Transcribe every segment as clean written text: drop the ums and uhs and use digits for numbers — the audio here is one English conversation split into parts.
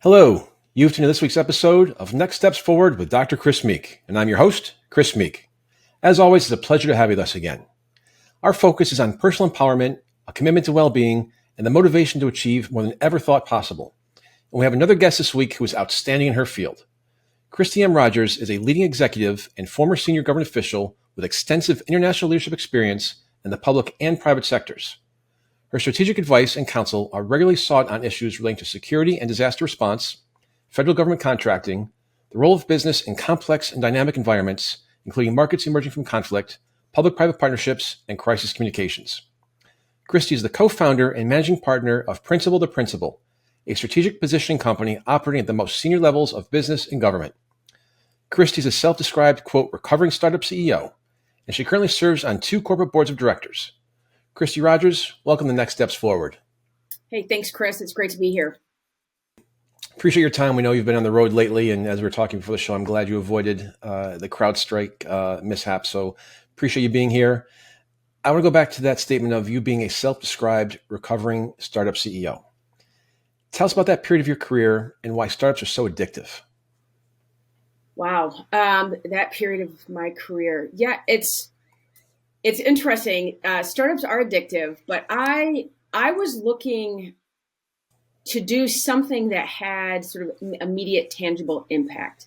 Hello, you've tuned to this week's episode of Next Steps Forward with Dr. Chris Meek, and I'm your host, Chris Meek. As always, it's a pleasure to have you with us again. Our focus is on personal empowerment, a commitment to well-being, and the motivation to achieve more than ever thought possible. And we have another guest this week who is outstanding in her field. Kristi M. is a leading executive and former senior government official with extensive international leadership experience in the public and private sectors. Her strategic advice and counsel are regularly sought on issues relating to security and disaster response, federal government contracting, the role of business in complex and dynamic environments, including markets emerging from conflict, public-private partnerships, and crisis communications. Kristi is the co-founder and managing partner of Principal to Principal, a strategic positioning company operating at the most senior levels of business and government. Kristi is a self-described, quote, recovering startup CEO, and she currently serves on 2 corporate boards of directors. Kristi Rogers, welcome to Next Steps Forward. Hey, thanks, Chris. It's great to be here. Appreciate your time. We know you've been on the road lately, and as we were talking before the show, I'm glad you avoided the CrowdStrike mishap. So appreciate you being here. I want to go back to that statement of you being a self-described recovering startup CEO. Tell us about that period of your career and why startups are so addictive. Wow, that period of my career. Yeah, it's interesting. Startups are addictive, but I was looking to do something that had sort of immediate, tangible impact.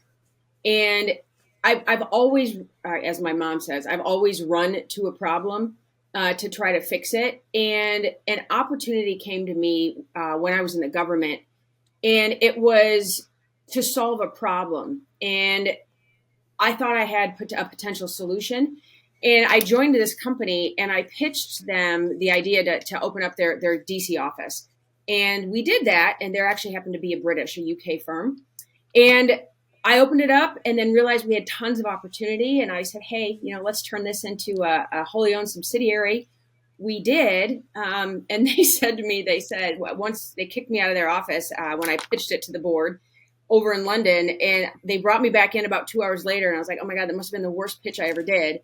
And I've always, as my mom says, I've always run to a problem to try to fix it. And an opportunity came to me when I was in the government, and it was to solve a problem. And I thought I had a potential solution. And I joined this company and I pitched them the idea to open up their DC office. And we did that. And there actually happened to be a UK firm. And I opened it up and then realized we had tons of opportunity. And I said, hey, let's turn this into a wholly owned subsidiary. We did. And they said to me, once they kicked me out of their office when I pitched it to the board over in London, and they brought me back in about 2 hours later. And I was like, oh my God, that must have been the worst pitch I ever did.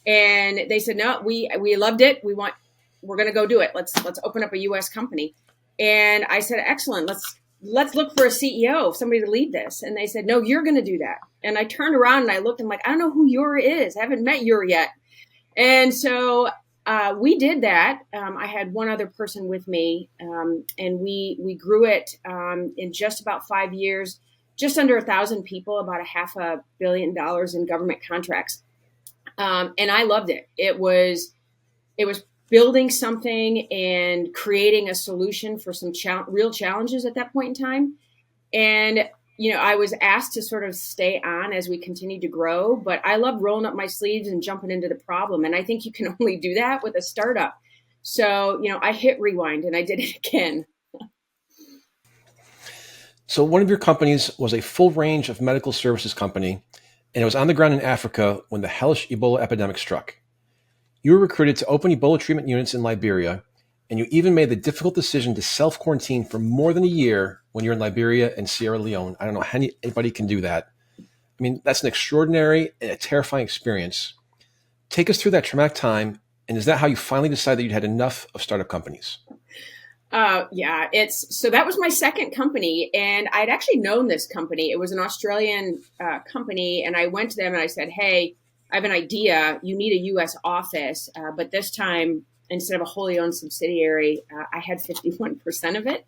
And they said, no, we loved it. We're going to go do it. Let's open up a US company. And I said, excellent. Let's look for a CEO, somebody to lead this. And they said, no, you're going to do that. And I turned around and I looked, I'm like, I don't know who Yura is. I haven't met Yura yet. And so we did that. I had one other person with me, and we grew it in just about 5 years, just under 1,000 people, about $500 million in government contracts. And I loved it. It was building something and creating a solution for some real challenges at that point in time. And, I was asked to sort of stay on as we continued to grow, but I love rolling up my sleeves and jumping into the problem. And I think you can only do that with a startup. So, I hit rewind and I did it again. So one of your companies was a full range of medical services company, and it was on the ground in Africa when the hellish Ebola epidemic struck. You were recruited to open Ebola treatment units in Liberia, and you even made the difficult decision to self-quarantine for more than a year when you're in Liberia and Sierra Leone. I don't know how anybody can do that. I mean, that's an extraordinary and a terrifying experience. Take us through that traumatic time, and is that how you finally decided that you'd had enough of startup companies? So that was my second company, and I'd actually known this company. It was an Australian company, and I went to them and I said, hey, I have an idea. You need a U.S. office, but this time, instead of a wholly owned subsidiary, I had 51% of it.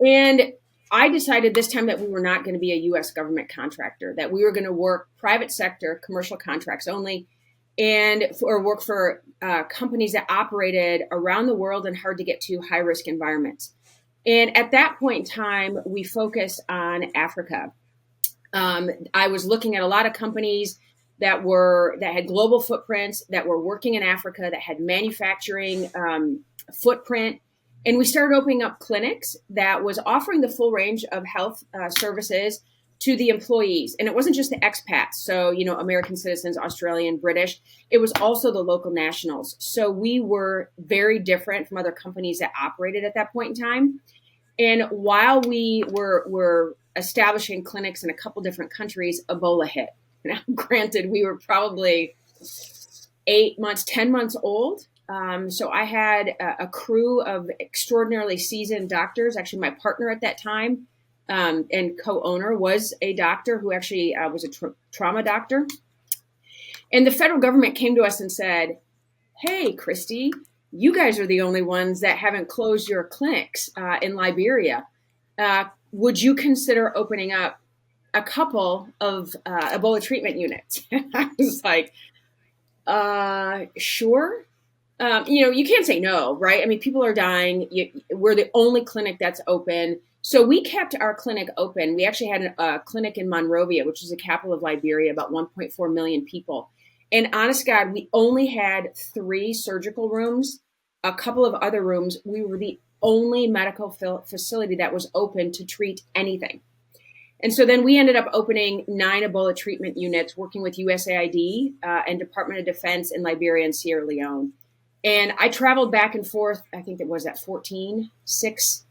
And I decided this time that we were not going to be a U.S. government contractor, that we were going to work private sector, commercial contracts only, or work for companies that operated around the world in hard to get to high risk environments. And at that point in time, we focused on Africa. I was looking at a lot of companies that had global footprints, that were working in Africa, that had manufacturing footprint. And we started opening up clinics that was offering the full range of health services to the employees. And it wasn't just the expats. So, American citizens, Australian, British. It was also the local nationals. So we were very different from other companies that operated at that point in time. And while we were establishing clinics in a couple different countries, Ebola hit. Now, granted, we were probably 10 months old. So I had a crew of extraordinarily seasoned doctors. Actually, my partner at that time and co-owner was a doctor who actually was a trauma doctor. And the federal government came to us and said, hey, Kristi, you guys are the only ones that haven't closed your clinics in Liberia. Would you consider opening up a couple of Ebola treatment units? And I was like, sure. You can't say no, right? I mean, people are dying. We're the only clinic that's open. So we kept our clinic open. We actually had a clinic in Monrovia, which is the capital of Liberia, about 1.4 million people. And honest God, we only had 3 surgical rooms, a couple of other rooms. We were the only medical facility that was open to treat anything. And so then we ended up opening 9 Ebola treatment units, working with USAID and Department of Defense in Liberia and Sierra Leone. And I traveled back and forth, I think it was at 6-ish,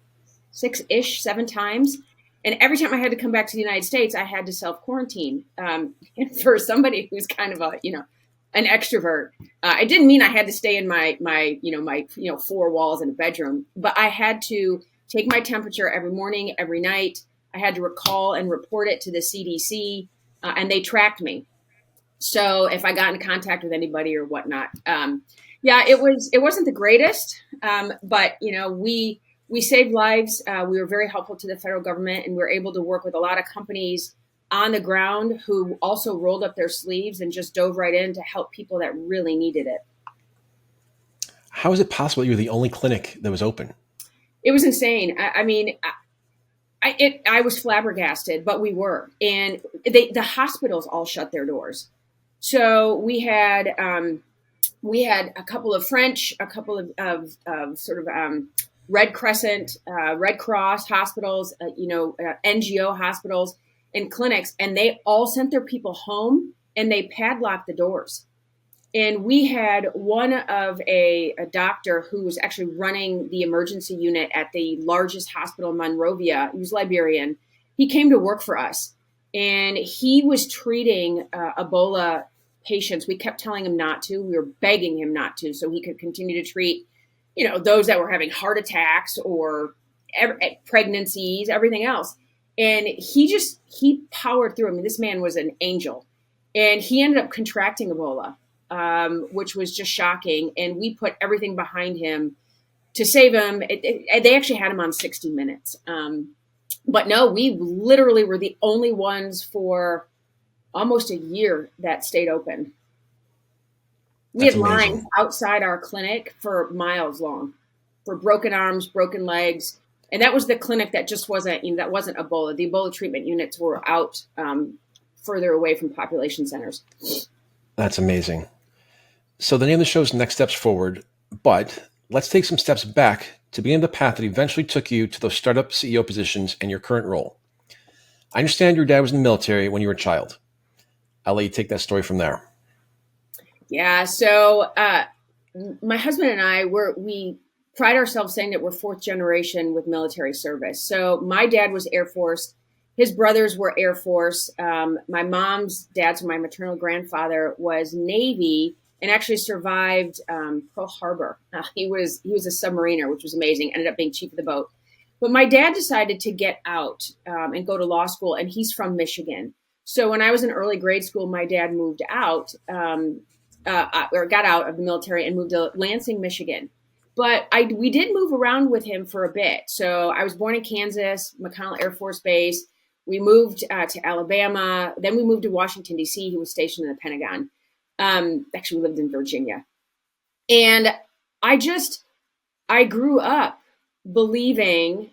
7 times. And every time I had to come back to the United States, I had to self-quarantine. And for somebody who's kind of an extrovert, it didn't mean I had to stay in my 4 walls in a bedroom, but I had to take my temperature every morning, every night. I had to recall and report it to the CDC, and they tracked me. So if I got in contact with anybody or whatnot, it wasn't the greatest, but we saved lives. We were very helpful to the federal government, and we were able to work with a lot of companies on the ground who also rolled up their sleeves and just dove right in to help people that really needed it. How is it possible you were the only clinic that was open? It was insane. I was flabbergasted, but we were, and the hospitals all shut their doors. So we had a couple of French, a couple of Red Crescent, Red Cross hospitals, NGO hospitals and clinics, and they all sent their people home and they padlocked the doors. And we had one of a doctor who was actually running the emergency unit at the largest hospital in Monrovia. He was Liberian. He came to work for us, and he was treating Ebola patients. We kept telling him not to. We were begging him not to, so he could continue to treat, those that were having heart attacks or pregnancies, everything else. And he powered through. I mean, this man was an angel, and he ended up contracting Ebola. Which was just shocking. And we put everything behind him to save him. They actually had him on 60 Minutes. But no, we literally were the only ones for almost a year that stayed open. We had lines outside our clinic for miles long for broken arms, broken legs. And that was the clinic that just wasn't Ebola. The Ebola treatment units were out further away from population centers. That's amazing. So the name of the show is Next Steps Forward, but let's take some steps back to begin the path that eventually took you to those startup CEO positions and your current role. I understand your dad was in the military when you were a child. I'll let you take that story from there. Yeah. So my husband and I, we pride ourselves saying that we're 4th generation with military service. So my dad was Air Force. His brothers were Air Force. My mom's dad, so my maternal grandfather, was Navy and actually survived Pearl Harbor. He was a submariner, which was amazing. Ended up being chief of the boat. But my dad decided to get out and go to law school, and he's from Michigan. So when I was in early grade school, my dad moved out or got out of the military and moved to Lansing, Michigan. But we did move around with him for a bit. So I was born in Kansas, McConnell Air Force Base. We moved to Alabama. Then we moved to Washington, D.C. He was stationed in the Pentagon. Actually, we lived in Virginia. And I grew up believing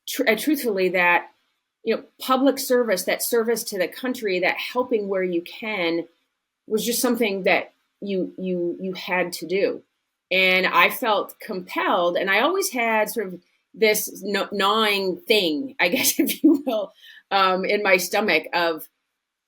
truthfully that, public service, that service to the country, that helping where you can was just something that you had to do. And I felt compelled, and I always had sort of this gnawing thing, I guess, if you will, in my stomach of,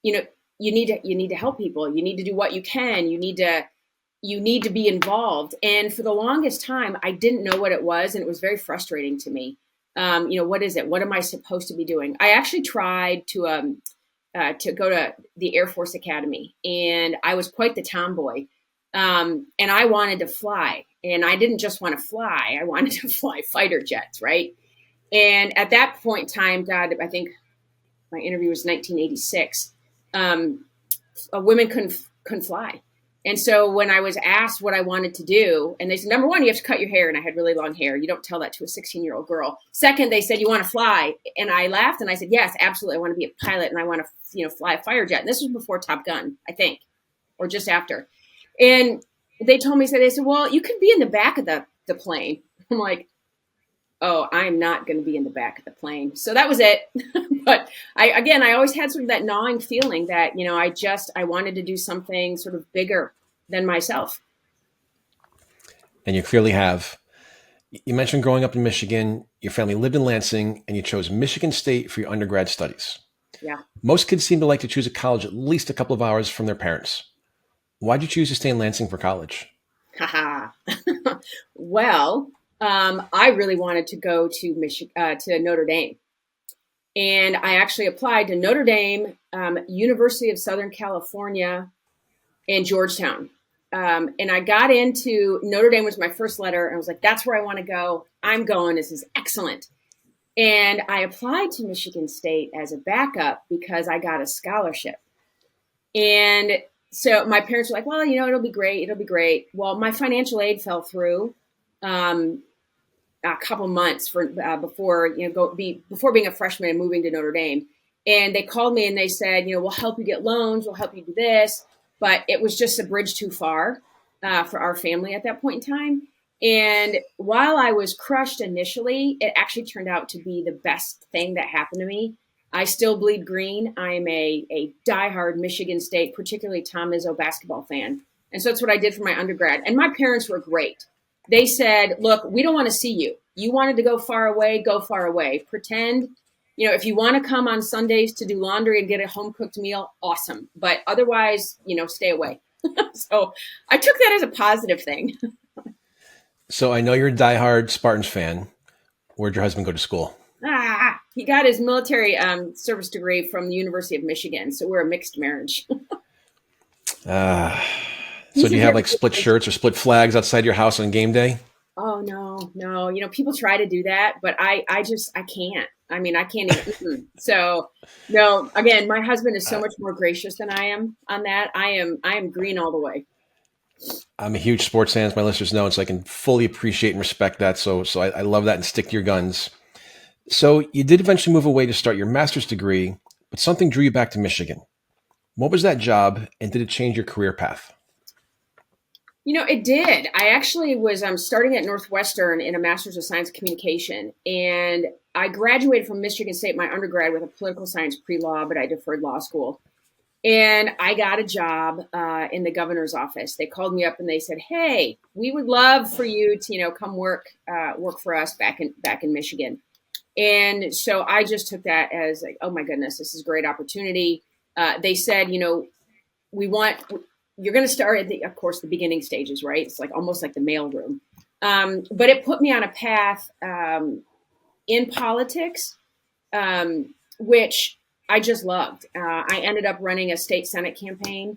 you need to help people. You need to do what you can. You need to be involved. And for the longest time, I didn't know what it was. And it was very frustrating to me. What is it? What am I supposed to be doing? I actually tried to go to the Air Force Academy, and I was quite the tomboy. And I wanted to fly, and I didn't just want to fly. I wanted to fly fighter jets. Right. And at that point in time, God, I think my interview was 1986. Women couldn't fly. And so when I was asked what I wanted to do, and they said, number one, you have to cut your hair. And I had really long hair. You don't tell that to a 16-year-old girl. Second, they said, you want to fly? And I laughed and I said, yes, absolutely. I want to be a pilot and I want to, fly a fighter jet. And this was before Top Gun, I think, or just after. And they told me, they said, well, you could be in the back of the plane. I'm like, oh, I'm not going to be in the back of the plane. So that was it. But I always had sort of that gnawing feeling that, I wanted to do something sort of bigger than myself. And you clearly have. You mentioned growing up in Michigan, your family lived in Lansing, and you chose Michigan State for your undergrad studies. Yeah. Most kids seem to like to choose a college at least a couple of hours from their parents. Why'd you choose to stay in Lansing for college? Haha. Well, I really wanted to go to Notre Dame. And I actually applied to Notre Dame, University of Southern California, and Georgetown. And I got into Notre Dame was my first letter. And I was like, that's where I want to go. I'm going. This is excellent. And I applied to Michigan State as a backup because I got a scholarship. And so my parents were like, well, it'll be great. It'll be great. Well, my financial aid fell through a couple months before being a freshman and moving to Notre Dame. And they called me and they said, we'll help you get loans. We'll help you do this. But it was just a bridge too far for our family at that point in time. And while I was crushed initially, it actually turned out to be the best thing that happened to me. I still bleed green. I'm a diehard Michigan State, particularly Tom Izzo basketball fan. And so that's what I did for my undergrad. And my parents were great. They said, look, we don't want to see you. You wanted to go far away, go far away. Pretend, if you want to come on Sundays to do laundry and get a home cooked meal, awesome. But otherwise, stay away. So I took that as a positive thing. So I know you're a diehard Spartans fan. Where'd your husband go to school? He got his military service degree from the University of Michigan. So we're a mixed marriage. So do you have like split shirts or split flags outside your house on game day? Oh, no. People try to do that, but I can't. I mean, I can't even. So no, again, my husband is so much more gracious than I am on that. I am green all the way. I'm a huge sports fan, as my listeners know, and so I can fully appreciate and respect that. So I love that and stick to your guns. So you did eventually move away to start your master's degree, but something drew you back to Michigan. What was that job, and did it change your career path? It did. I actually was starting at Northwestern in a Master's of Science Communication, and I graduated from Michigan State, my undergrad, with a political science pre-law, but I deferred law school. And I got a job in the governor's office. They called me up and they said, "Hey, we would love for you to, come work for us back in Michigan." And so I just took that as like, oh my goodness, this is a great opportunity. They said, you're going to start at the beginning stages, right? It's like almost like the mailroom. But it put me on a path in politics, which I just loved. I ended up running a state Senate campaign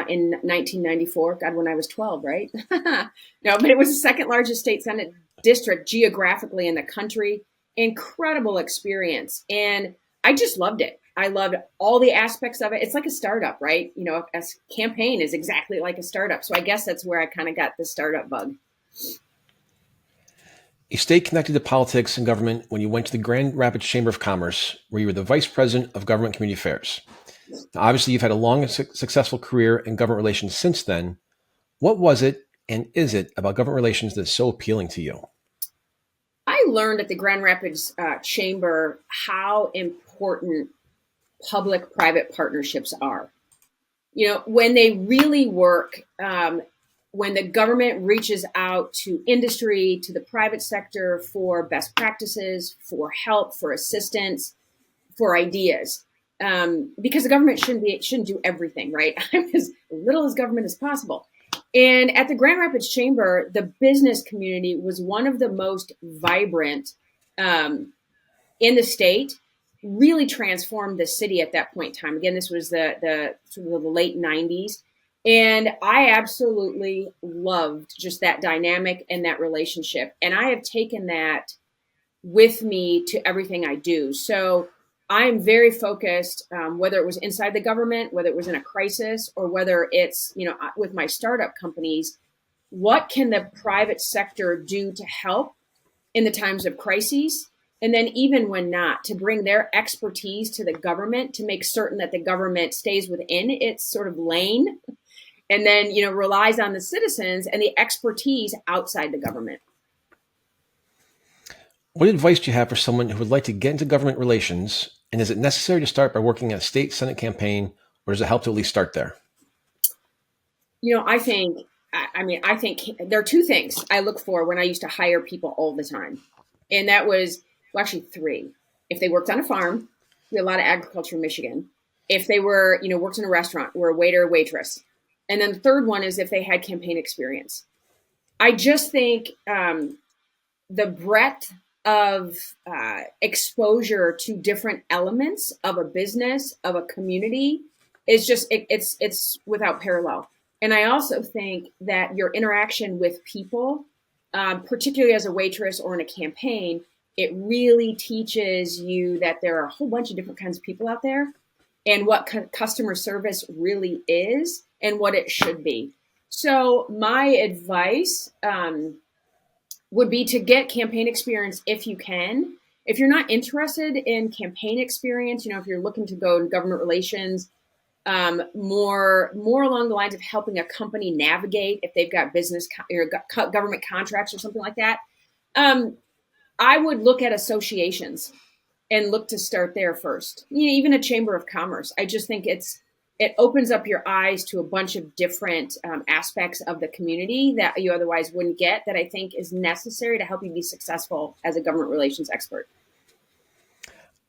in 1994. God, when I was 12, right? No, but it was the second largest state Senate district geographically in the country. Incredible experience. And I just loved it. I loved all the aspects of it. It's like a startup, right? A campaign is exactly like a startup. So I guess that's where I kind of got the startup bug. You stayed connected to politics and government when you went to the Grand Rapids Chamber of Commerce, where you were the Vice President of Government Community Affairs. Now, obviously, you've had a long and successful career in government relations since then. What was it and is it about government relations that's so appealing to you? I learned at the Grand Rapids Chamber how important public-private partnerships are. When they really work, when the government reaches out to industry, to the private sector for best practices, for help, for assistance, for ideas, because the government shouldn't do everything, right? I'm as little as government as possible. And at the Grand Rapids Chamber, the business community was one of the most vibrant in the state. Really transformed the city at that point in time. Again, this was the sort of the late 90s. And I absolutely loved just that dynamic and that relationship. And I have taken that with me to everything I do. So I'm very focused, whether it was inside the government, whether it was in a crisis, or whether it's, with my startup companies, what can the private sector do to help in the times of crises? And then even when not, to bring their expertise to the government to make certain that the government stays within its sort of lane, and then, relies on the citizens and the expertise outside the government. What advice do you have for someone who would like to get into government relations? And is it necessary to start by working at a state Senate campaign, or does it help to at least start there? I think there are two things I look for when I used to hire people all the time. And that was, well, actually three. If they worked on a farm, we had a lot of agriculture in Michigan. If they were, worked in a restaurant, were a waiter or waitress. And then the third one is if they had campaign experience. I just think the breadth of exposure to different elements of a business, of a community, is just, it's without parallel. And I also think that your interaction with people, particularly as a waitress or in a campaign, it really teaches you that there are a whole bunch of different kinds of people out there, and what customer service really is and what it should be. So my advice would be to get campaign experience if you can. If you're not interested in campaign experience, if you're looking to go to government relations, more along the lines of helping a company navigate if they've got business or government contracts or something like that, I would look at associations and look to start there first. Even a chamber of commerce. I just think it opens up your eyes to a bunch of different aspects of the community that you otherwise wouldn't get, that I think is necessary to help you be successful as a government relations expert.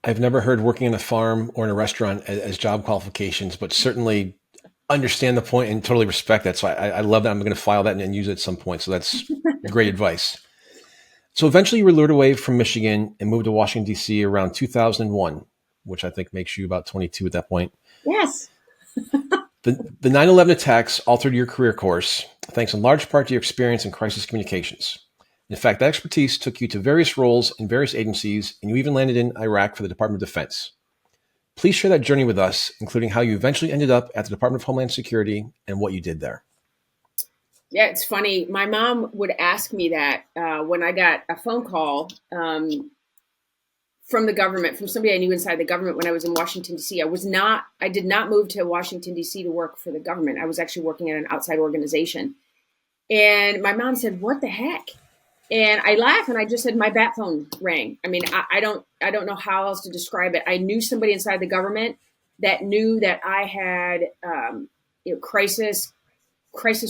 I've never heard working in a farm or in a restaurant as job qualifications, but certainly understand the point and totally respect that. So I love that. I'm going to file that and use it at some point. So that's great advice. So eventually you were lured away from Michigan and moved to Washington, D.C. around 2001, which I think makes you about 22 at that point. Yes. The 9/11 attacks altered your career course, thanks in large part to your experience in crisis communications. In fact, that expertise took you to various roles in various agencies, and you even landed in Iraq for the Department of Defense. Please share that journey with us, including how you eventually ended up at the Department of Homeland Security and what you did there. Yeah, it's funny. My mom would ask me that when I got a phone call from the government, from somebody I knew inside the government when I was in Washington, D.C. I did not move to Washington, D.C. to work for the government. I was actually working at an outside organization. And my mom said, "What the heck?" And I laughed and I just said, my bat phone rang. I mean, I don't know how else to describe it. I knew somebody inside the government that knew that I had crisis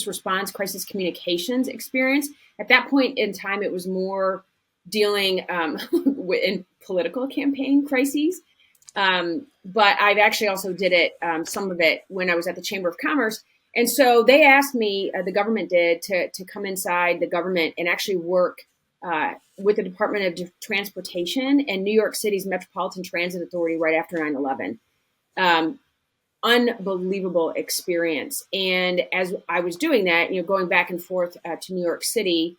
response, crisis communications experience. At that point in time, it was more dealing in political campaign crises. But I've actually also did it, some of it, when I was at the Chamber of Commerce. And so they asked me, the government did, to come inside the government and actually work with the Department of Transportation and New York City's Metropolitan Transit Authority right after 9/11. Unbelievable experience. And as I was doing that, going back and forth to New York City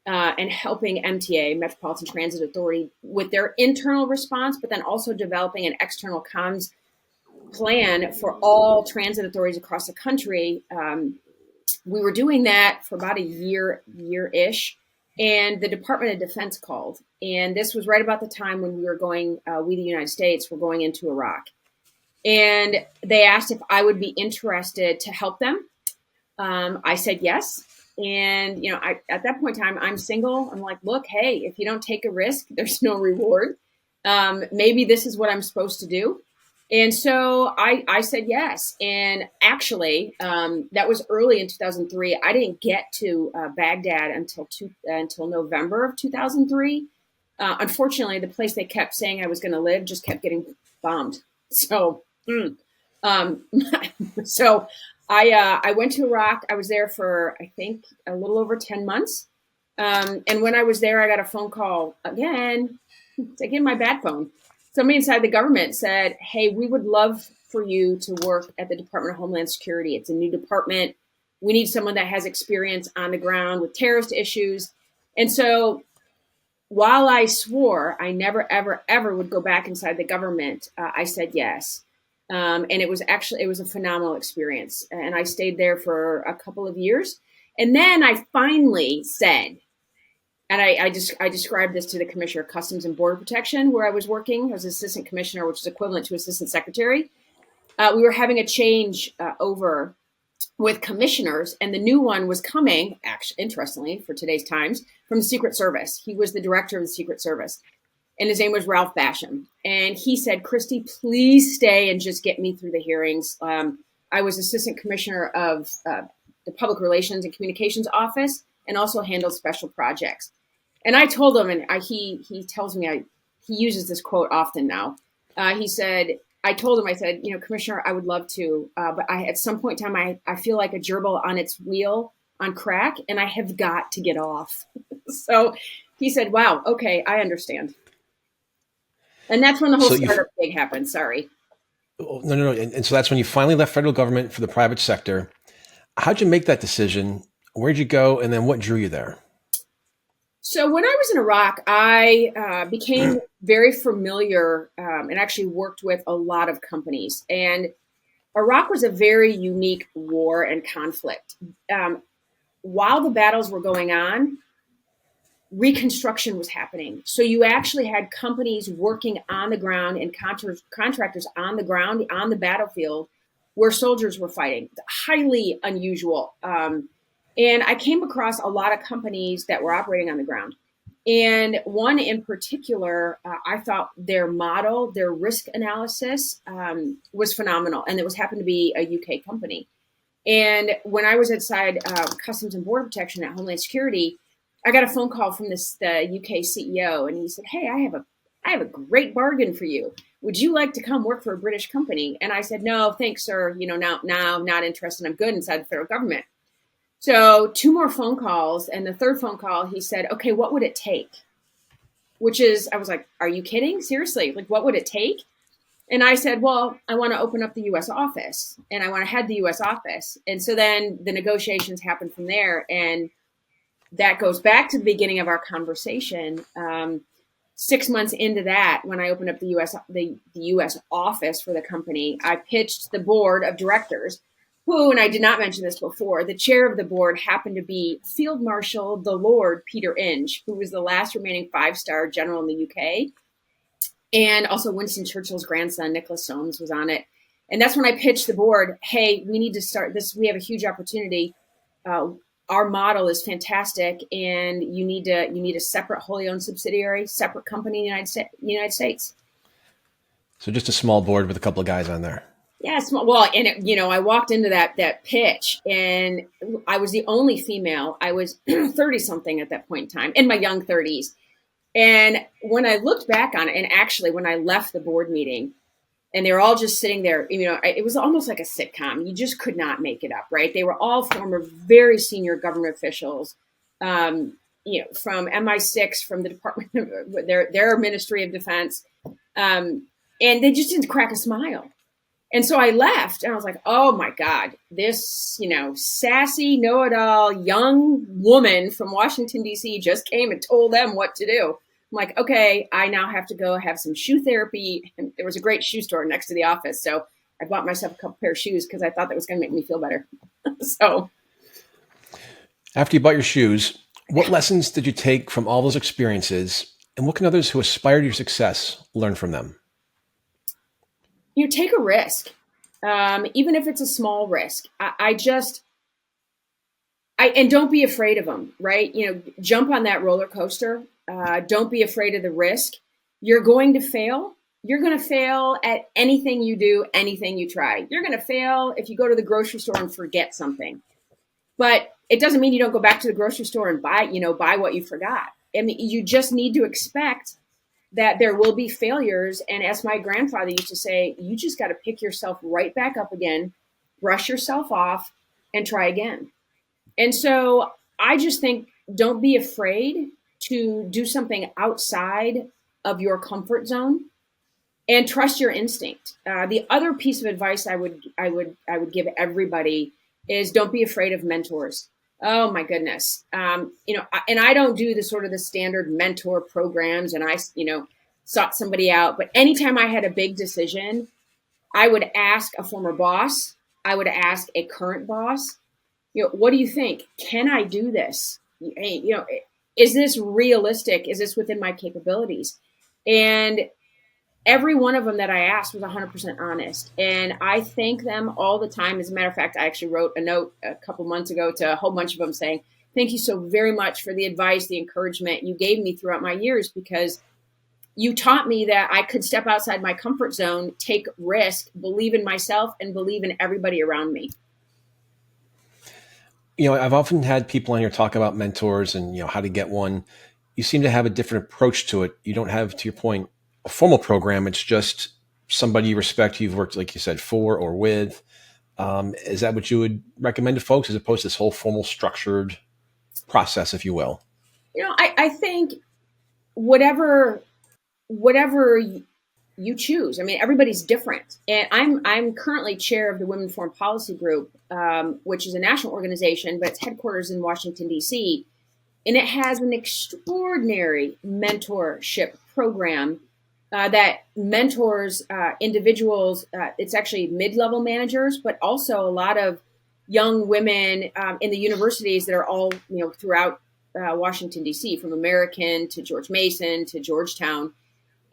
and helping MTA, Metropolitan Transit Authority, with their internal response, but then also developing an external comms plan for all transit authorities across the country. We were doing that for about a year-ish, and the Department of Defense called. And this was right about the time when we were going, the United States, were going into Iraq. And they asked if I would be interested to help them. I said yes. And, at that point in time, I'm single. I'm like, look, hey, if you don't take a risk, there's no reward. Maybe this is what I'm supposed to do. And so I said yes. And actually, that was early in 2003. I didn't get to Baghdad until November of 2003. Unfortunately, the place they kept saying I was going to live just kept getting bombed. So, so I went to Iraq. I was there for, I think, a little over 10 months. And when I was there, I got a phone call again. It's again my bad phone. Somebody inside the government said, "Hey, we would love for you to work at the Department of Homeland Security. It's a new department. We need someone that has experience on the ground with terrorist issues." And so while I swore I never, ever, ever would go back inside the government, I said yes. And it was a phenomenal experience. And I stayed there for a couple of years. And then I finally said, and I described this to the Commissioner of Customs and Border Protection, where I was working as assistant commissioner, which is equivalent to assistant secretary. We were having a change over with commissioners, and the new one was coming, actually, interestingly, for today's times, from the Secret Service. He was the director of the Secret Service, and his name was Ralph Basham. And he said, Kristi, please stay and just get me through the hearings. I was assistant commissioner of the Public Relations and Communications Office, and also handled special projects. And I told him, and he tells me, he uses this quote often now. He said, I told him, I said, Commissioner, I would love to, but at some point in time, I feel like a gerbil on its wheel on crack, and I have got to get off. So he said, wow, okay, I understand. And that's when the whole startup gig happened. Sorry. No. And so that's when you finally left federal government for the private sector. How'd you make that decision? Where'd you go? And then what drew you there? So when I was in Iraq, I became very familiar and actually worked with a lot of companies. And Iraq was a very unique war and conflict. While the battles were going on, reconstruction was happening. So you actually had companies working on the ground and contractors on the ground, on the battlefield, where soldiers were fighting. Highly unusual. And I came across a lot of companies that were operating on the ground. And one in particular, I thought their model, their risk analysis was phenomenal. And it happened to be a UK company. And when I was inside Customs and Border Protection at Homeland Security, I got a phone call from the UK CEO, and he said, hey, I have a great bargain for you. Would you like to come work for a British company? And I said, no, thanks, sir. Now I'm not interested. I'm good inside the federal government. So 2 more phone calls, and the third phone call, he said, okay, what would it take? I was like, are you kidding? Seriously? Like, what would it take? And I said, well, I want to open up the U.S. office, and I want to head the U.S. office. And so then the negotiations happened from there. And that goes back to the beginning of our conversation. 6 months into that, when I opened up the U.S. office for the company, I pitched the board of directors who, and I did not mention this before, the chair of the board happened to be Field Marshal the Lord Peter Inge, who was the last remaining 5-star general in the UK. And also Winston Churchill's grandson, Nicholas Soames, was on it. And that's when I pitched the board, hey, we need to start this. We have a huge opportunity. Our model is fantastic, and you need a separate wholly owned subsidiary, separate company in the United States. So just a small board with a couple of guys on there. Yeah, well, and I walked into that pitch, and I was the only female. I was 30 something at that point in time, in my young 30s. And when I looked back on it, and actually when I left the board meeting, and they were all just sitting there, it was almost like a sitcom. You just could not make it up, right? They were all former very senior government officials, from MI6, from the Department of their Ministry of Defense, and they just didn't crack a smile. And so I left, and I was like, oh my God, this, sassy, know-it-all young woman from Washington, D.C. just came and told them what to do. I'm like, okay, I now have to go have some shoe therapy. And there was a great shoe store next to the office. So I bought myself a couple pair of shoes because I thought that was going to make me feel better. So after you bought your shoes, what lessons did you take from all those experiences, and what can others who aspire to your success learn from them? Take a risk, even if it's a small risk. And don't be afraid of them, right? Jump on that roller coaster. Don't be afraid of the risk. You're going to fail. You're going to fail at anything you do, anything you try. You're going to fail if you go to the grocery store and forget something. But it doesn't mean you don't go back to the grocery store and buy what you forgot. I mean, you just need to expect that there will be failures. And as my grandfather used to say, you just got to pick yourself right back up again, brush yourself off, and try again. And so I just think, don't be afraid to do something outside of your comfort zone, and trust your instinct. The other piece of advice I would give everybody is, don't be afraid of mentors. Oh my goodness. And I don't do the sort of the standard mentor programs and sought somebody out. But anytime I had a big decision, I would ask a former boss. I would ask a current boss, what do you think? Can I do this? Is this realistic? Is this within my capabilities? And every one of them that I asked was 100% honest. And I thank them all the time. As a matter of fact, I actually wrote a note a couple months ago to a whole bunch of them saying, thank you so very much for the advice, the encouragement you gave me throughout my years, because you taught me that I could step outside my comfort zone, take risk, believe in myself, and believe in everybody around me. I've often had people on here talk about mentors and, how to get one. You seem to have a different approach to it. You don't have, to your point, a formal program. It's just somebody you respect, you've worked, like you said, for or with. Is that what you would recommend to folks as opposed to this whole formal structured process, if you will? I think whatever you choose. I mean, everybody's different. And I'm currently chair of the Women Foreign Policy Group, which is a national organization, but its headquarters in Washington, D.C. And it has an extraordinary mentorship program that mentors individuals. It's actually mid-level managers, but also a lot of young women in the universities that are all, throughout Washington, D.C., from American to George Mason to Georgetown.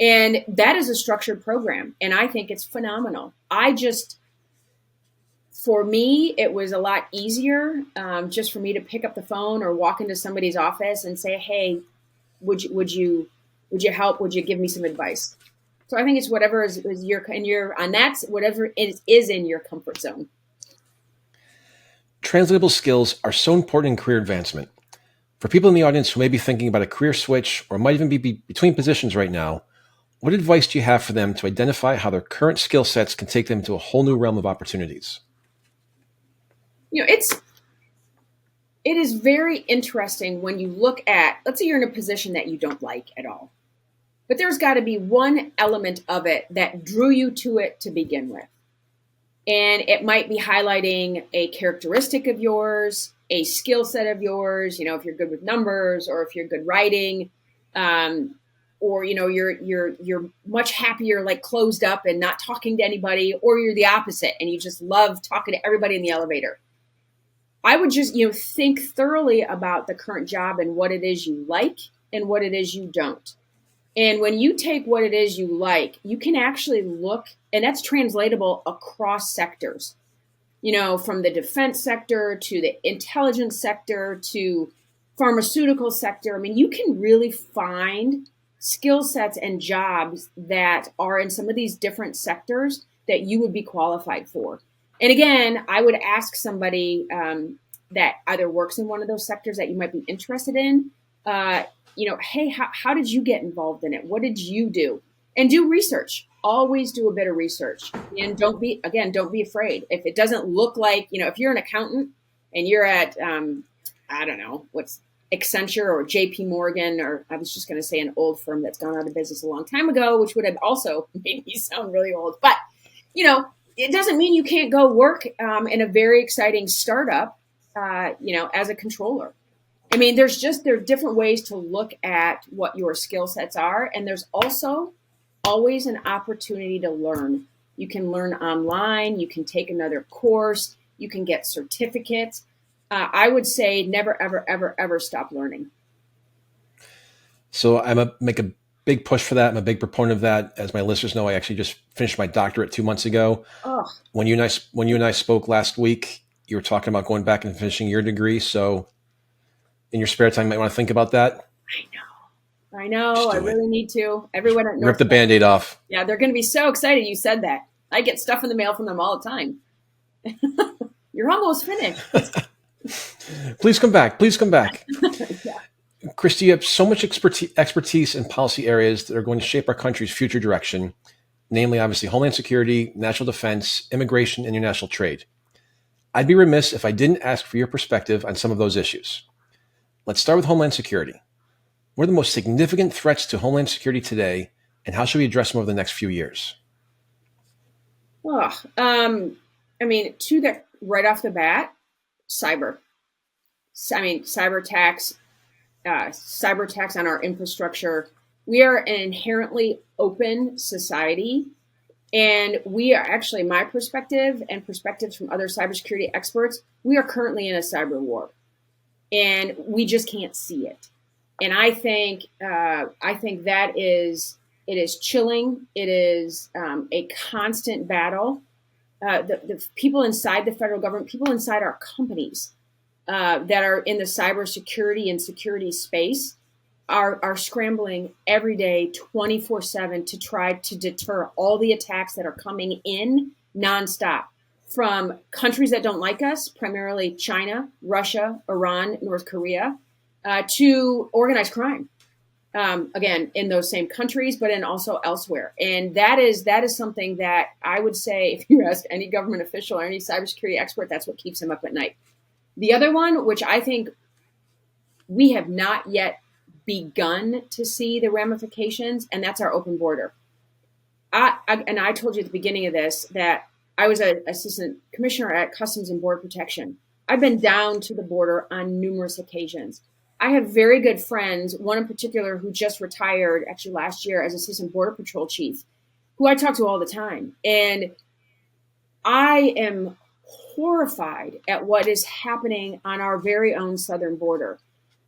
And that is a structured program. And I think it's phenomenal. For me, it was a lot easier just for me to pick up the phone or walk into somebody's office and say, hey, would you help? Would you give me some advice? So I think it's whatever is whatever it is in your comfort zone. Translatable skills are so important in career advancement. For people in the audience who may be thinking about a career switch or might even be between positions right now, what advice do you have for them to identify how their current skill sets can take them to a whole new realm of opportunities? It is very interesting when you look at, let's say you're in a position that you don't like at all, but there's got to be one element of it that drew you to it to begin with. And it might be highlighting a characteristic of yours, a skill set of yours, if you're good with numbers or if you're good writing, or you're much happier, like closed up and not talking to anybody, or you're the opposite and you just love talking to everybody in the elevator. I would just think thoroughly about the current job and what it is you like and what it is you don't. And when you take what it is you like, you can actually look, and that's translatable across sectors, from the defense sector to the intelligence sector to pharmaceutical sector. I mean, you can really find skill sets and jobs that are in some of these different sectors that you would be qualified for. And again, I would ask somebody that either works in one of those sectors that you might be interested in, hey, how did you get involved in it? What did you do? And do research. Always do a bit of research. And don't be afraid. If it doesn't look like, if you're an accountant and you're at, I don't know, what's Accenture or JP Morgan, or I was just going to say an old firm that's gone out of business a long time ago, which would have also made me sound really old. But, it doesn't mean you can't go work in a very exciting startup, as a controller. I mean, there are different ways to look at what your skill sets are. And there's also always an opportunity to learn. You can learn online. You can take another course. You can get certificates. I would say never, ever, ever, ever stop learning. So make a big push for that. I'm a big proponent of that. As my listeners know, I actually just finished my doctorate 2 months ago. Oh. When you and I spoke last week, you were talking about going back and finishing your degree. So in your spare time, you might want to think about that. I know. I really need to. Everyone at North Rip the Band-Aid off. Yeah, they're going to be so excited you said that. I get stuff in the mail from them all the time. You're almost finished. Please come back. Yeah. Kristi, you have so much expertise in policy areas that are going to shape our country's future direction, namely, obviously, Homeland Security, national defense, immigration, and international trade. I'd be remiss if I didn't ask for your perspective on some of those issues. Let's start with Homeland Security. What are the most significant threats to Homeland Security today, and how should we address them over the next few years? Two that right off the bat, cyber. cyber attacks on our infrastructure. We are an inherently open society. And we are actually, my perspective and perspectives from other cybersecurity experts, we are currently in a cyber war, and we just can't see it. And I think that it is chilling. It is a constant battle. The people inside the federal government, people inside our companies that are in the cybersecurity and security space, are scrambling every day 24/7 to try to deter all the attacks that are coming in nonstop from countries that don't like us, primarily China, Russia, Iran, North Korea, to organized crime. Again, in those same countries, but in also elsewhere. And that is something that I would say, if you ask any government official or any cybersecurity expert, that's what keeps them up at night. The other one, which I think we have not yet begun to see the ramifications, and that's our open border. I told you at the beginning of this that I was an assistant commissioner at Customs and Border Protection. I've been down to the border on numerous occasions. I have very good friends, one in particular who just retired actually last year as assistant border patrol chief, who I talk to all the time. And I am horrified at what is happening on our very own southern border.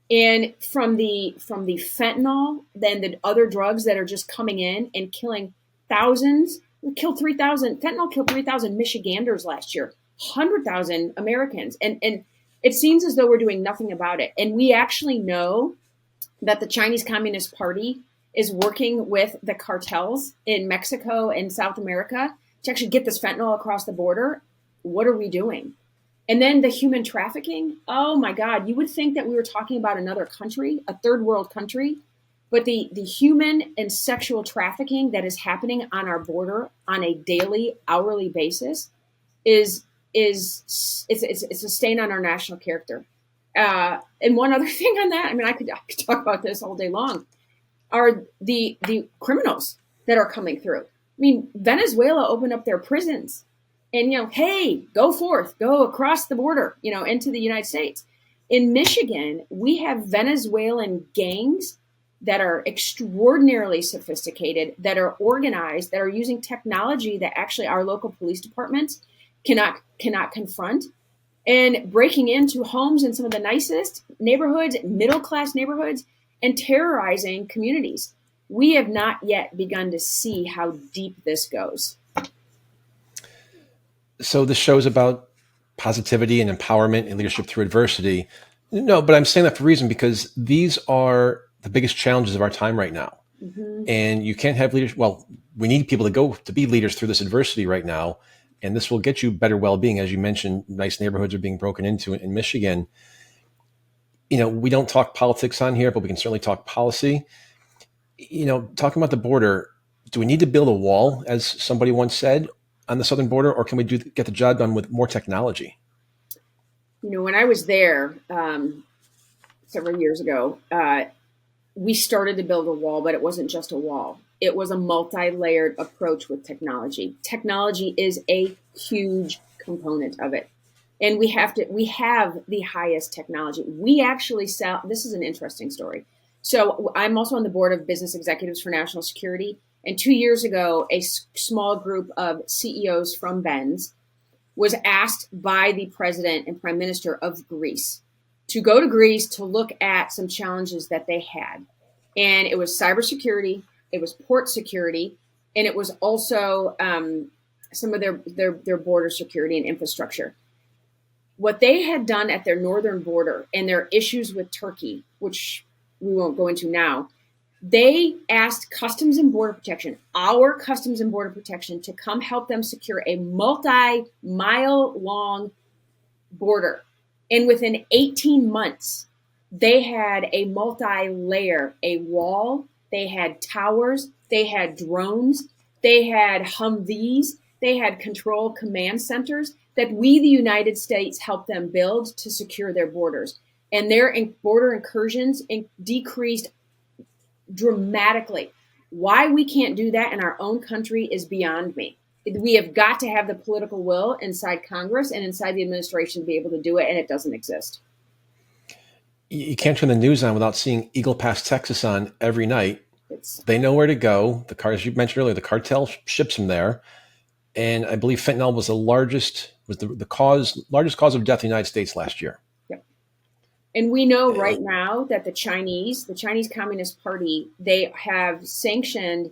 And from the fentanyl, then the other drugs that are just coming in and killing thousands. We killed 3,000. Fentanyl killed 3,000 Michiganders last year, 100,000 Americans. And it seems as though we're doing nothing about it. And we actually know that the Chinese Communist Party is working with the cartels in Mexico and South America to actually get this fentanyl across the border. What are we doing? And then the human trafficking. Oh my God, you would think that we were talking about another country, a third world country, but the human and sexual trafficking that is happening on our border on a daily, hourly basis is a stain on our national character. And one other thing on that, I mean, I could talk about this all day long, are the criminals that are coming through. I mean, Venezuela opened up their prisons. And, hey, go forth, go across the border, into the United States. In Michigan, we have Venezuelan gangs that are extraordinarily sophisticated, that are organized, that are using technology that actually our local police departments cannot confront, and breaking into homes in some of the nicest neighborhoods, middle-class neighborhoods, and terrorizing communities. We have not yet begun to see how deep this goes. So this show's about positivity and empowerment and leadership through adversity. No, but I'm saying that for a reason, because these are the biggest challenges of our time right now. Mm-hmm. And you can't have leaders. Well, we need people to be leaders through this adversity right now. And this will get you better well-being. As you mentioned, nice neighborhoods are being broken into in Michigan. We don't talk politics on here, but we can certainly talk policy. Talking about the border, do we need to build a wall, as somebody once said, on the southern border, or can we get the job done with more technology? When I was there several years ago, we started to build a wall, but it wasn't just a wall. It was a multi-layered approach with technology. Technology is a huge component of it. And we have the highest technology. We actually sell, this is an interesting story. So I'm also on the board of Business Executives for National Security. And 2 years ago, a small group of CEOs from Benz was asked by the president and prime minister of Greece to go to Greece to look at some challenges that they had. And it was cybersecurity, it was port security, and it was also some of their border security and infrastructure. What they had done at their northern border and their issues with Turkey, which we won't go into now, they asked Customs and Border Protection, our Customs and Border Protection, to come help them secure a multi-mile long border. And within 18 months, they had a multi-layer, a wall, they had towers, they had drones, they had Humvees, they had control command centers that we, the United States, helped them build to secure their borders. And their border incursions decreased dramatically. Why we can't do that in our own country is beyond me. We have got to have the political will inside Congress and inside the administration to be able to do it, and it doesn't exist. You can't turn the news on without seeing Eagle Pass, Texas on every night. It's They know where to go. The car, as you mentioned earlier, the cartel ships them there. And I believe fentanyl was the largest cause of death in the United States last year. Yep. And we know right now that the Chinese Communist Party, they have sanctioned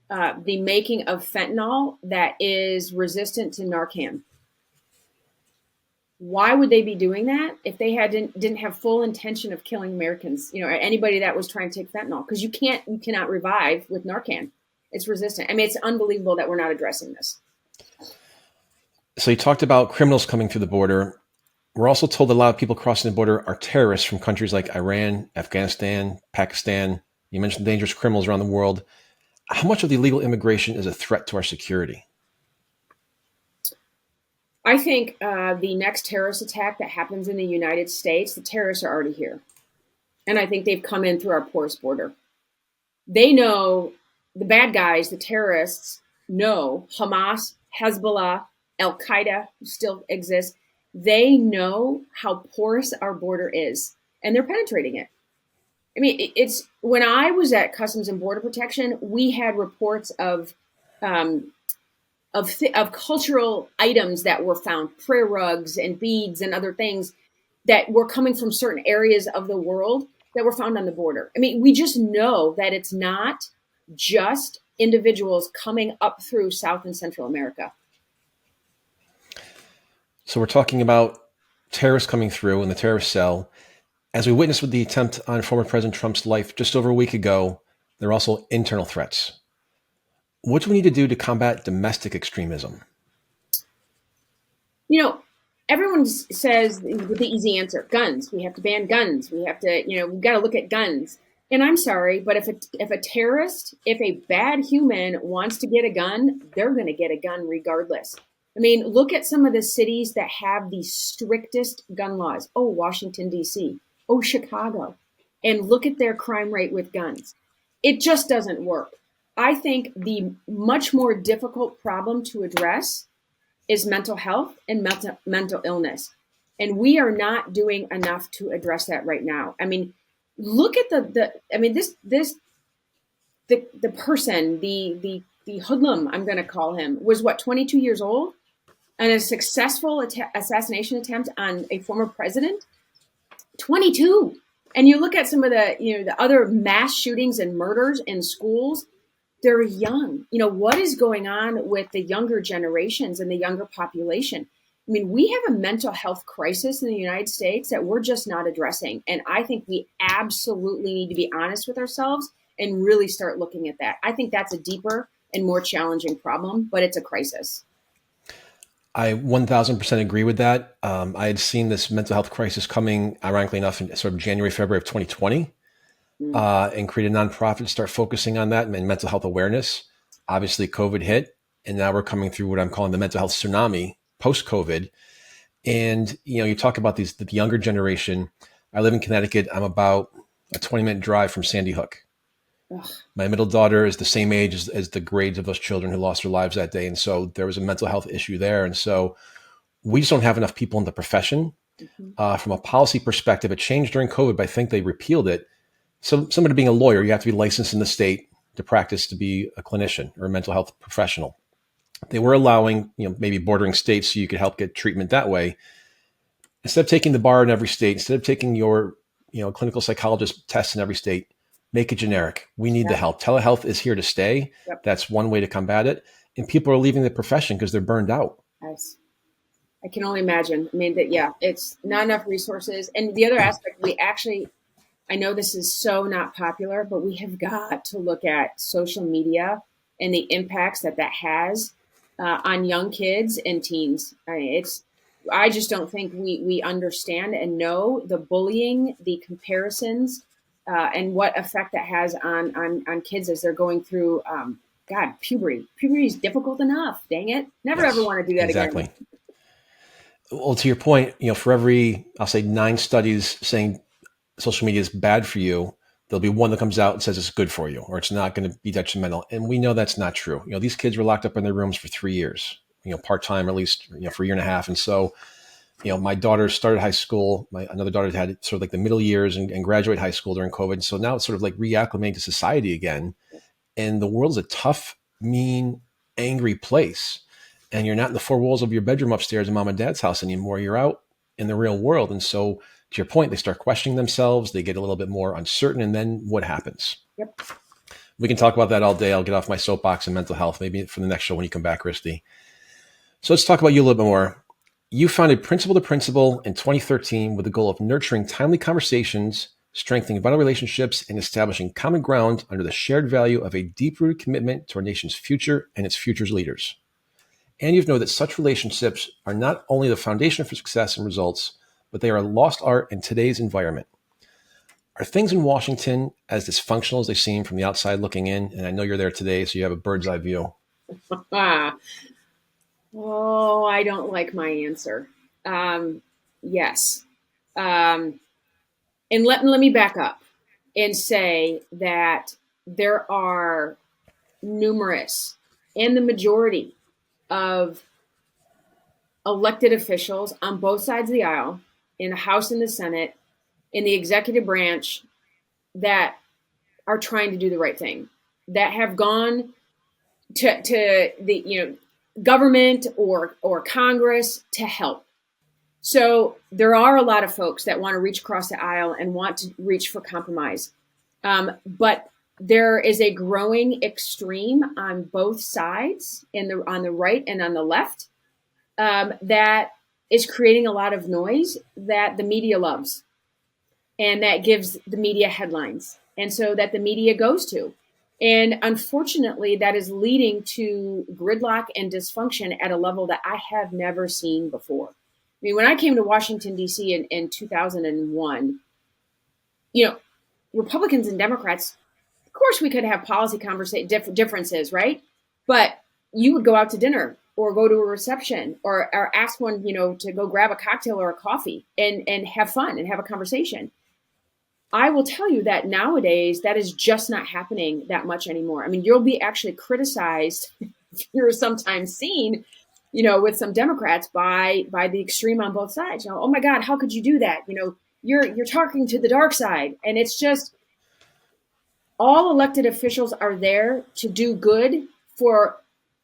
the making of fentanyl that is resistant to Narcan. Why would they be doing that if they didn't have full intention of killing Americans? You know, anybody that was trying to take fentanyl, because you cannot revive with Narcan. It's resistant. I mean, it's unbelievable that we're not addressing this. So you talked about criminals coming through the border. We're also told that a lot of people crossing the border are terrorists from countries like Iran, Afghanistan, Pakistan. You mentioned dangerous criminals around the world. How much of the illegal immigration is a threat to our security? I think the next terrorist attack that happens in the United States, the terrorists are already here. And I think they've come in through our porous border. They know, the bad guys, the terrorists know Hamas, Hezbollah, Al-Qaeda still exists. They know how porous our border is, and they're penetrating it. I mean, it's when I was at Customs and Border Protection, we had reports of cultural items that were found, prayer rugs and beads and other things that were coming from certain areas of the world that were found on the border. I mean, we just know that it's not just individuals coming up through South and Central America. So we're talking about terrorists coming through in the terrorist cell. As we witnessed with the attempt on former President Trump's life just over a week ago, there are also internal threats. What do we need to do to combat domestic extremism? You know, everyone says the easy answer, guns. We have to ban guns. We have to, we've got to look at guns. And I'm sorry, but if a terrorist, if a bad human wants to get a gun, they're going to get a gun regardless. I mean, look at some of the cities that have the strictest gun laws. Oh, Washington, D.C. Oh, Chicago. And look at their crime rate with guns. It just doesn't work. I think the much more difficult problem to address is mental health and mental illness. And we are not doing enough to address that right now. I mean, look at the person, the hoodlum, I'm going to call him, was 22 years old? And a successful assassination attempt on a former president, 22. And you look at some of the other mass shootings and murders in schools, they're young. What is going on with the younger generations and the younger population? I mean, we have a mental health crisis in the United States that we're just not addressing. And I think we absolutely need to be honest with ourselves and really start looking at that. I think that's a deeper and more challenging problem, but it's a crisis. I 1000% agree with that. I had seen this mental health crisis coming, ironically enough, in sort of January, February of 2020, and created a nonprofit to start focusing on that and mental health awareness. Obviously, COVID hit, and now we're coming through what I'm calling the mental health tsunami post-COVID. And, you talk about the younger generation. I live in Connecticut. I'm about a 20-minute drive from Sandy Hook. Ugh. My middle daughter is the same age as the grades of those children who lost their lives that day. And so there was a mental health issue there. And so we just don't have enough people in the profession. Mm-hmm. From a policy perspective, it changed during COVID, but I think they repealed it. So somebody being a lawyer, you have to be licensed in the state to practice to be a clinician or a mental health professional. They were allowing, maybe bordering states so you could help get treatment that way. Instead of taking the bar in every state, instead of taking your, clinical psychologist tests in every state, make it generic. We need the help. Telehealth is here to stay. Yep. That's one way to combat it. And people are leaving the profession because they're burned out. Yes. I can only imagine. I mean, it's not enough resources. And the other aspect, I know this is so not popular, but we have got to look at social media and the impacts that has on young kids and teens. I just don't think we understand and know the bullying, the comparisons, and what effect that has on kids as they're going through, puberty. Puberty is difficult enough. Dang it. Never ever want to do that again. Exactly. Well, to your point, for every, I'll say 9 studies saying social media is bad for you, there'll be one that comes out and says it's good for you, or it's not going to be detrimental. And we know that's not true. These kids were locked up in their rooms for 3 years, part-time, at least, for a year and a half. And so My daughter started high school. Another daughter had sort of like the middle years and graduate high school during COVID. So now it's sort of like reacclimating to society again. And the world is a tough, mean, angry place. And you're not in the four walls of your bedroom upstairs in mom and dad's house anymore. You're out in the real world. And so to your point, they start questioning themselves. They get a little bit more uncertain. And then what happens? Yep. We can talk about that all day. I'll get off my soapbox and mental health, maybe for the next show when you come back, Kristi. So let's talk about you a little bit more. You founded Principle to Principle in 2013 with the goal of nurturing timely conversations, strengthening vital relationships, and establishing common ground under the shared value of a deep-rooted commitment to our nation's future and its future's leaders. And you've known that such relationships are not only the foundation for success and results, but they are a lost art in today's environment. Are things in Washington as dysfunctional as they seem from the outside looking in? And I know you're there today, so you have a bird's eye view. Oh, I don't like my answer. Yes. And let me back up and say that there are numerous and the majority of elected officials on both sides of the aisle, in the House and the Senate, in the executive branch, that are trying to do the right thing, that have gone to the government or Congress to help. So there are a lot of folks that want to reach across the aisle and want to reach for compromise. But there is a growing extreme on both sides, on the right and on the left, that is creating a lot of noise that the media loves, and that gives the media headlines, and so that the media goes to. And unfortunately, that is leading to gridlock and dysfunction at a level that I have never seen before. I mean, when I came to Washington, D.C. in 2001, Republicans and Democrats, of course, we could have policy differences, right? But you would go out to dinner or go to a reception or ask one, to go grab a cocktail or a coffee and have fun and have a conversation. I will tell you that nowadays that is just not happening that much anymore. I mean, you'll be actually criticized, you're sometimes seen, with some Democrats by the extreme on both sides. Oh my God, how could you do that? You're talking to the dark side. And it's just, all elected officials are there to do good for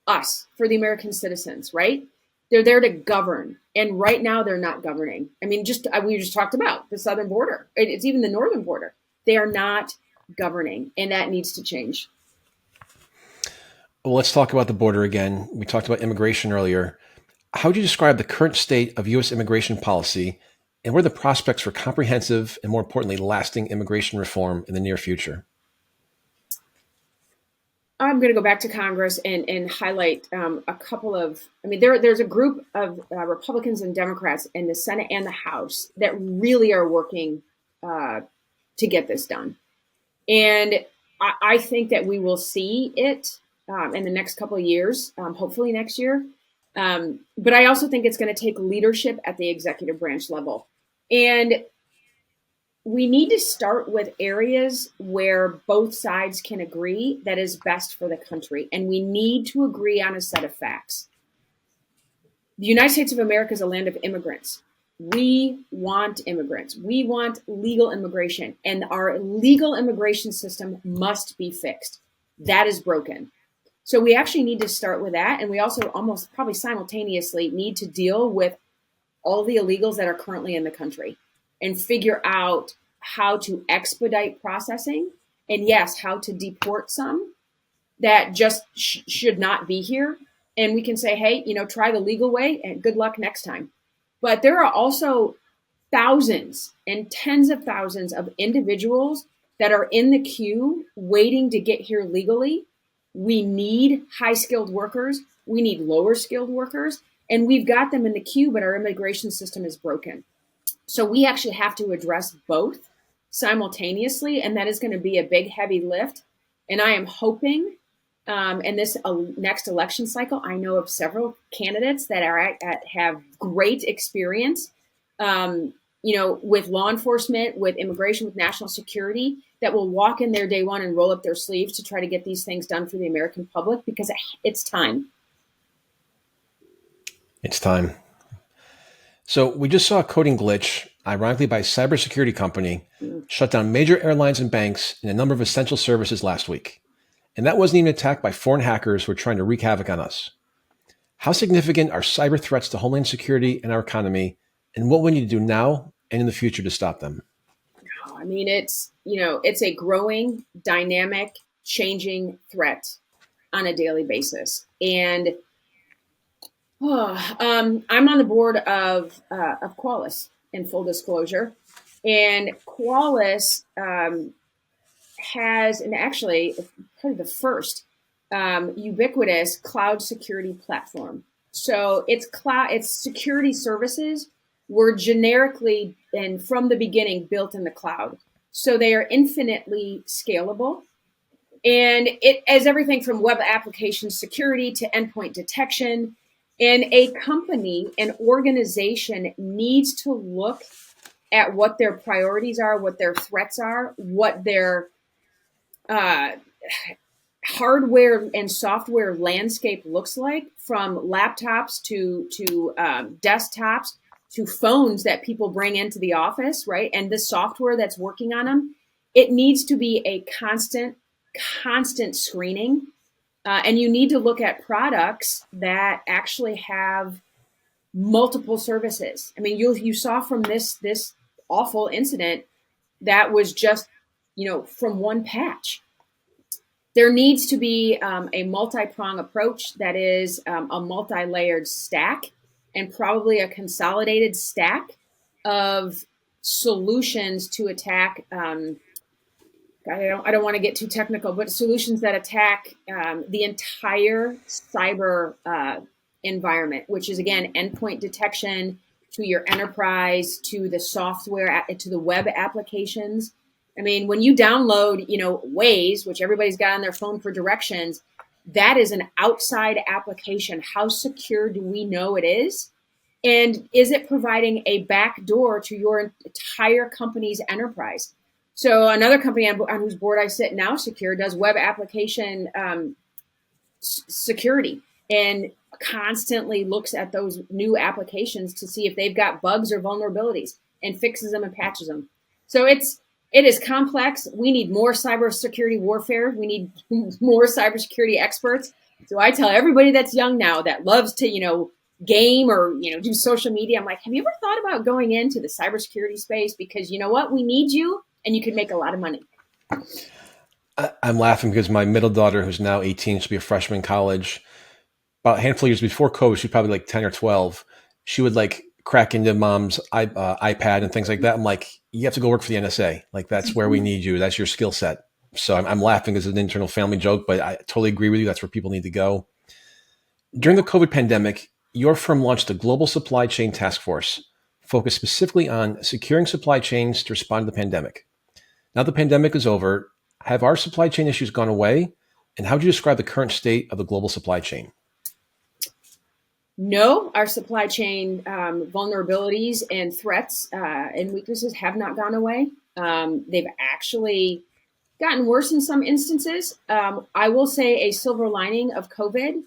us, for the American citizens, right? They're there to govern. And right now they're not governing. I mean, we just talked about the southern border. It's even the northern border. They are not governing, and that needs to change. Well, let's talk about the border again. We talked about immigration earlier. How would you describe the current state of U.S. immigration policy, and what are the prospects for comprehensive and, more importantly, lasting immigration reform in the near future? I'm going to go back to Congress and highlight a couple of, there's a group of Republicans and Democrats in the Senate and the House that really are working to get this done. And I think that we will see it in the next couple of years, hopefully next year. But I also think it's going to take leadership at the executive branch level. And we need to start with areas where both sides can agree that is best for the country. And we need to agree on a set of facts. The United States of America is a land of immigrants. We want immigrants. We want legal immigration. And our legal immigration system must be fixed. That is broken. So we actually need to start with that. And we also almost probably simultaneously need to deal with all the illegals that are currently in the country and figure out how to expedite processing, and yes, how to deport some that just should not be here. And we can say, hey, try the legal way and good luck next time. But there are also thousands and tens of thousands of individuals that are in the queue waiting to get here legally. We need high-skilled workers. We need lower-skilled workers. And we've got them in the queue, but our immigration system is broken. So we actually have to address both simultaneously, and that is going to be a big, heavy lift. And I am hoping in this next election cycle, I know of several candidates that have great experience, with law enforcement, with immigration, with national security, that will walk in there day one and roll up their sleeves to try to get these things done for the American public, because it's time. It's time. So we just saw a coding glitch, ironically by a cybersecurity company, shut down major airlines and banks and a number of essential services last week. And that wasn't even attacked by foreign hackers who are trying to wreak havoc on us. How significant are cyber threats to homeland security and our economy, and what we need to do now and in the future to stop them? I mean, it's a growing, dynamic, changing threat on a daily basis. And I'm on the board of Qualys, in full disclosure. And Qualys has, and actually, probably the first ubiquitous cloud security platform. So its security services were generically and from the beginning built in the cloud. So they are infinitely scalable. And it as everything from web application security to endpoint detection. And a company, an organization needs to look at what their priorities are, what their threats are, what their hardware and software landscape looks like, from laptops to desktops to phones that people bring into the office, right? And the software that's working on them. It needs to be a constant screening. And you need to look at products that actually have multiple services. I mean, you saw from this awful incident that was just, from one patch. There needs to be a multi-prong approach that is a multi-layered stack and probably a consolidated stack of solutions to attack. I don't want to get too technical, but solutions that attack the entire cyber environment, which is, again, endpoint detection to your enterprise, to the software, to the web applications. I mean, when you download, Waze, which everybody's got on their phone for directions, that is an outside application. How secure do we know it is? And is it providing a back door to your entire company's enterprise? So another company on whose board I sit now, Secure, does web application security and constantly looks at those new applications to see if they've got bugs or vulnerabilities and fixes them and patches them. So it is complex. We need more cybersecurity warfare. We need more cybersecurity experts. So I tell everybody that's young now that loves to, game or, do social media, I'm like, have you ever thought about going into the cybersecurity space? Because you know what? We need you and you can make a lot of money. I'm laughing because my middle daughter, who's now 18, she'll be a freshman in college. About a handful of years before COVID, she's probably like 10 or 12. She would crack into mom's iPad and things like that. I'm like, you have to go work for the NSA. That's where we need you. That's your skill set. So I'm laughing as an internal family joke, but I totally agree with you. That's where people need to go. During the COVID pandemic, your firm launched a global supply chain task force focused specifically on securing supply chains to respond to the pandemic. Now the pandemic is over. Have our supply chain issues gone away? And how do you describe the current state of the global supply chain? No, our supply chain vulnerabilities and threats and weaknesses have not gone away. They've actually gotten worse in some instances. I will say a silver lining of COVID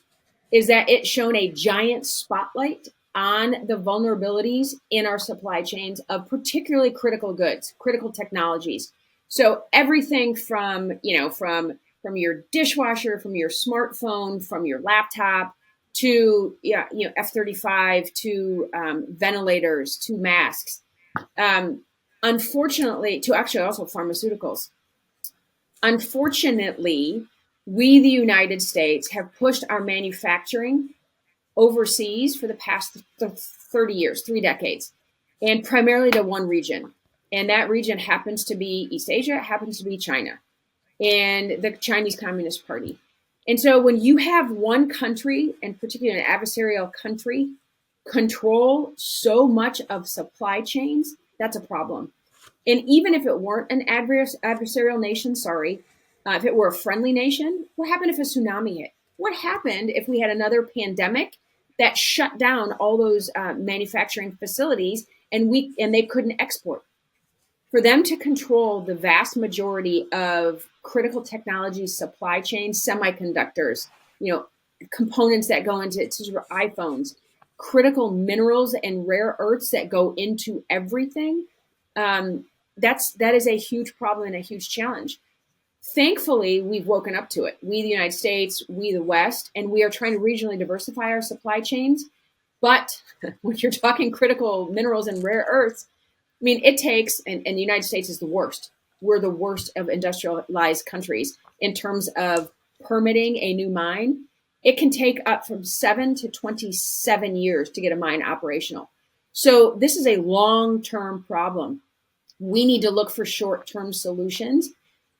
is that it's shown a giant spotlight on the vulnerabilities in our supply chains of particularly critical goods, critical technologies. So everything from your dishwasher, from your smartphone, from your laptop, to F-35, to ventilators, to masks, unfortunately, to actually also pharmaceuticals. Unfortunately, we, the United States, have pushed our manufacturing overseas for the past 30 years, 3 decades, and primarily to one region. And that region happens to be East Asia, it happens to be China and the Chinese Communist Party. And so when you have one country, and particularly an adversarial country, control so much of supply chains, that's a problem. And even if it weren't an adversarial nation, if it were a friendly nation, what happened if a tsunami hit? What happened if we had another pandemic that shut down all those manufacturing facilities and they couldn't export? For them to control the vast majority of critical technology supply chains, semiconductors, components that go into iPhones, critical minerals and rare earths that go into everything, that is a huge problem and a huge challenge. Thankfully, we've woken up to it. We, the United States, we, the West, and we are trying to regionally diversify our supply chains. But when you're talking critical minerals and rare earths, I mean, it takes, and the United States is the worst. We're the worst of industrialized countries in terms of permitting a new mine. It can take up from 7 to 27 years to get a mine operational. So this is a long-term problem. We need to look for short-term solutions,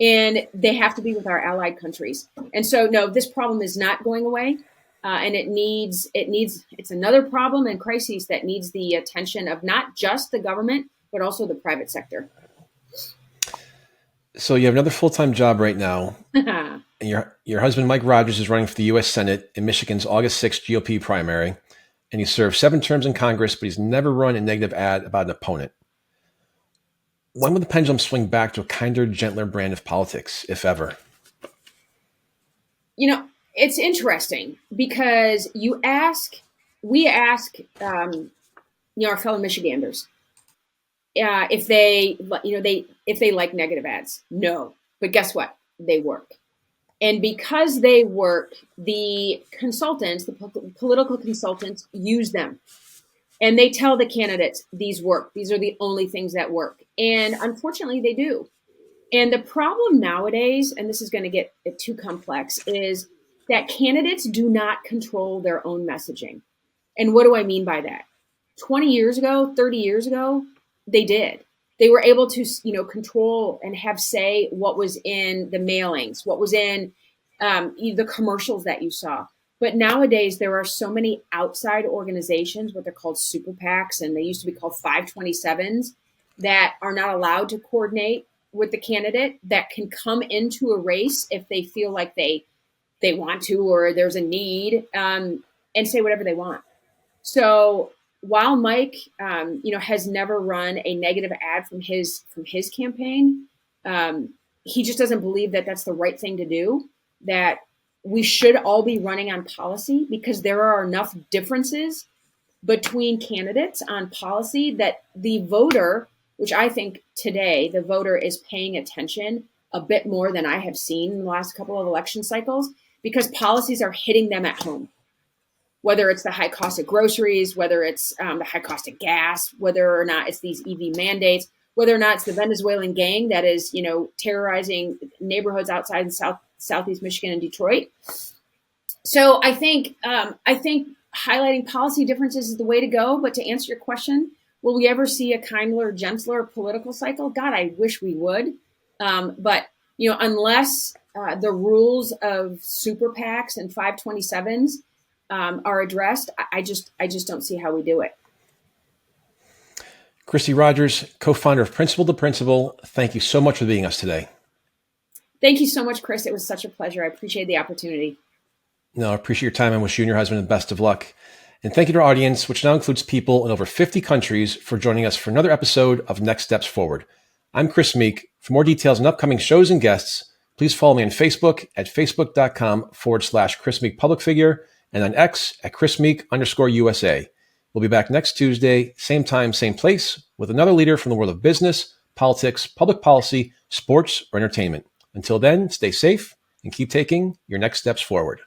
and they have to be with our allied countries. And so, no, this problem is not going away. And it's another problem and crisis that needs the attention of not just the government, but also the private sector. So you have another full-time job right now. And your husband, Mike Rogers, is running for the U.S. Senate in Michigan's August 6th GOP primary. And he served 7 terms in Congress, but he's never run a negative ad about an opponent. When will the pendulum swing back to a kinder, gentler brand of politics, if ever? It's interesting because we ask, our fellow Michiganders, if they like negative ads. No, but guess what? They work. And because they work, the consultants, the political consultants, use them. And they tell the candidates, these work. These are the only things that work. And unfortunately, they do. And the problem nowadays, and this is going to get too complex, is that candidates do not control their own messaging. And what do I mean by that? 20 years ago, 30 years ago, they did. They were able to, control and have say what was in the mailings, what was in the commercials that you saw. But nowadays, there are so many outside organizations, what they're called super PACs, and they used to be called 527s, that are not allowed to coordinate with the candidate, that can come into a race if they feel like they want to, or there's a need, and say whatever they want. So while Mike, has never run a negative ad from his campaign, he just doesn't believe that that's the right thing to do, that we should all be running on policy, because there are enough differences between candidates on policy that the voter, which I think today the voter is paying attention a bit more than I have seen in the last couple of election cycles, because policies are hitting them at home. Whether it's the high cost of groceries, whether it's the high cost of gas, whether or not it's these EV mandates, whether or not it's the Venezuelan gang that is, terrorizing neighborhoods outside in Southeast Michigan and Detroit. So I think highlighting policy differences is the way to go. But to answer your question, will we ever see a kinder, gentler political cycle? God, I wish we would. But unless the rules of super PACs and 527s are addressed, I just don't see how we do it. Kristi Rogers, co-founder of Principle to Principle, thank you so much for being us today. Thank you so much, Chris. It was such a pleasure. I appreciate the opportunity. No, I appreciate your time and wish you and your husband the best of luck. And thank you to our audience, which now includes people in over 50 countries, for joining us for another episode of Next Steps Forward. I'm Chris Meek. For more details on upcoming shows and guests, please follow me on Facebook at facebook.com/Chris Meek Public Figure, and on X at @ChrisMeek_USA. We'll be back next Tuesday, same time, same place, with another leader from the world of business, politics, public policy, sports, or entertainment. Until then, stay safe and keep taking your next steps forward.